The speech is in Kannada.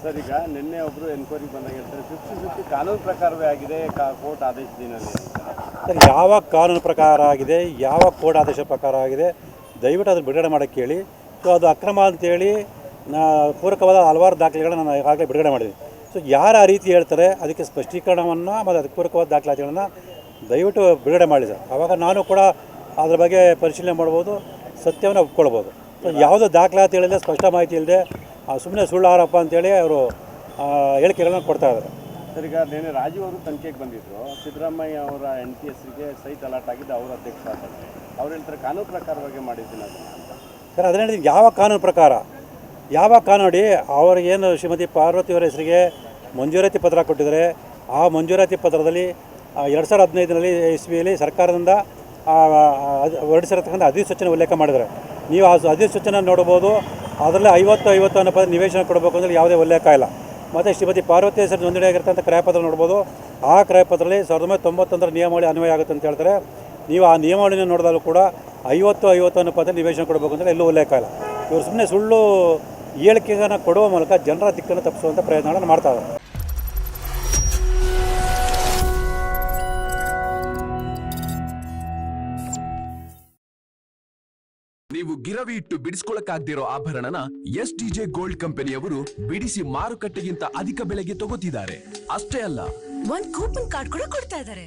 ಸರ್, ಈಗ ನಿನ್ನೆ ಒಬ್ಬರು ಎನ್ಕ್ವೈರಿ ಬಂದಾಗ ಹೇಳ್ತಾರೆ 50-50 ಕಾನೂನು ಪ್ರಕಾರವೇ ಆಗಿದೆ ಕೋರ್ಟ್ ಆದೇಶದಿನಲ್ಲಿ ಅಂತ. ಸರ್, ಯಾವ ಕಾನೂನು ಪ್ರಕಾರ ಆಗಿದೆ, ಯಾವ ಕೋರ್ಟ್ ಆದೇಶ ಪ್ರಕಾರ ಆಗಿದೆ, ದಯವಿಟ್ಟು ಅದನ್ನು ಬಿಡುಗಡೆ ಮಾಡೋಕ್ಕೆ ಹೇಳಿ. ಸೊ ಅದು ಅಕ್ರಮ ಅಂತೇಳಿ ಪೂರಕವಾದ ಹಲವಾರು ದಾಖಲೆಗಳನ್ನ ನಾನು ಈಗಾಗಲೇ ಬಿಡುಗಡೆ ಮಾಡಿದ್ದೀನಿ. ಸೊ ಯಾರು ಆ ರೀತಿ ಹೇಳ್ತಾರೆ ಅದಕ್ಕೆ ಸ್ಪಷ್ಟೀಕರಣವನ್ನು ಮತ್ತು ಅದಕ್ಕೆ ಪೂರಕವಾದ ದಾಖಲಾತಿಗಳನ್ನು ದಯವಿಟ್ಟು ಬಿಡುಗಡೆ ಮಾಡಿ ಸರ್. ಆವಾಗ ನಾನು ಕೂಡ ಅದ್ರ ಬಗ್ಗೆ ಪರಿಶೀಲನೆ ಮಾಡ್ಬೋದು, ಸತ್ಯವನ್ನು ಒಪ್ಕೊಳ್ಬೋದು. ಸೊ ಯಾವುದೋ ದಾಖಲಾತಿ ಹೇಳಿದ್ರೆ, ಸ್ಪಷ್ಟ ಮಾಹಿತಿ ಇಲ್ಲದೆ ಸುಮ್ಮನೆ ಸುಳ್ಳು ಆರೋಪ ಅಂತೇಳಿ ಅವರು ಹೇಳಿಕೆಗಳನ್ನ ಕೊಡ್ತಾ ಇದ್ದಾರೆ. ಸರ್, ಈಗ ನಿನ್ನೆ ರಾಜೀವ್ ಅವರು ತನಿಖೆಗೆ ಬಂದಿದ್ದರು. ಸಿದ್ದರಾಮಯ್ಯ ಅವರ ಹೆಂಡತಿ ಹೆಸರಿಗೆ ಸೈಟ್ ಅಲಾಟ್ ಆಗಿದ್ದು ಅವರ ಅಧ್ಯಕ್ಷ ಆಗ್ತಾರೆ. ಅವ್ರು ಹೇಳ್ತಾರೆ ಕಾನೂನು ಪ್ರಕಾರವಾಗಿ ಮಾಡಿದ್ದೀನಿ ಅದನ್ನು ಅಂತ. ಸರ್, ಅದನ್ನ ಹೇಳಿದ್ದೀನಿ. ಯಾವ ಕಾನೂನು ಪ್ರಕಾರ, ಯಾವ ಕಾನೂನು ನೋಡಿ ಅವ್ರಿಗೇನು ಶ್ರೀಮತಿ ಪಾರ್ವತಿಯವರ ಹೆಸರಿಗೆ ಮಂಜೂರಾತಿ ಪತ್ರ ಕೊಟ್ಟಿದ್ದಾರೆ. ಆ ಮಂಜೂರಾತಿ ಪತ್ರದಲ್ಲಿ 2015ರಲ್ಲಿ ಇಸ್ವಿಯಲ್ಲಿ ಸರ್ಕಾರದಿಂದ ಹೊರಡಿಸಿರತಕ್ಕಂಥ ಅಧಿಸೂಚನೆ ಉಲ್ಲೇಖ ಮಾಡಿದ್ದಾರೆ. ನೀವು ಆ ಅಧಿಸೂಚನೆ ನೋಡ್ಬೋದು. ಅದರಲ್ಲಿ 50 ಅನ್ನೋ ಪದ ನಿವೇಶನ ಕೊಡಬೇಕು ಅಂದರೆ ಯಾವುದೇ ಉಲ್ಲೇಖ ಇಲ್ಲ. ಮತ್ತು ಶ್ರೀಮತಿ ಪಾರ್ವತಿ ಹೆಸರು ನೋಂದಣಿಯಾಗಿರ್ತಂಥ ಕ್ರಯಪತ್ರ ನೋಡ್ಬೋದು. ಆ ಕ್ರಯಪತ್ರದಲ್ಲಿ 1991ರ ನಿಯಮಾವಳಿ ಅನ್ವಯ ಆಗುತ್ತೆ ಅಂತ ಹೇಳ್ತಾರೆ. ನೀವು ಆ ನಿಯಮಾವಳಿನ ನೋಡಿದಾಗಲೂ ಕೂಡ 50 ಅನ್ನೋ ಪದ ನಿವೇಶನ ಕೊಡಬೇಕು ಅಂದರೆ ಎಲ್ಲೂ ಉಲ್ಲೇಖ ಇಲ್ಲ. ಇವರು ಸುಮ್ಮನೆ ಸುಳ್ಳು ಹೇಳಿಕೆಗಳನ್ನು ಕೊಡುವ ಮೂಲಕ ಜನರ ದಿಕ್ಕನ್ನು ತಪ್ಪಿಸುವಂಥ ಪ್ರಯತ್ನಗಳನ್ನು ಮಾಡ್ತಾ ಇದ್ದಾರೆ. ನೀವು ಗಿರವಿ ಇಟ್ಟು ಬಿಡಿಸ್ಕೊಳಕ್ಕಾಗ್ದಿರೋ ಆಭರಣನ SDJ ಗೋಲ್ಡ್ ಕಂಪನಿಯವರು ಬಿಡಿಸಿ ಮಾರುಕಟ್ಟೆಗಿಂತ ಅಧಿಕ ಬೆಲೆಗೆ ತಗೋತಿದ್ದಾರೆ. ಅಷ್ಟೇ ಅಲ್ಲ, ಒಂದು ಕೂಪನ್ ಕಾರ್ಡ್ ಕೂಡ ಕೊಡ್ತಾ ಇದ್ದಾರೆ.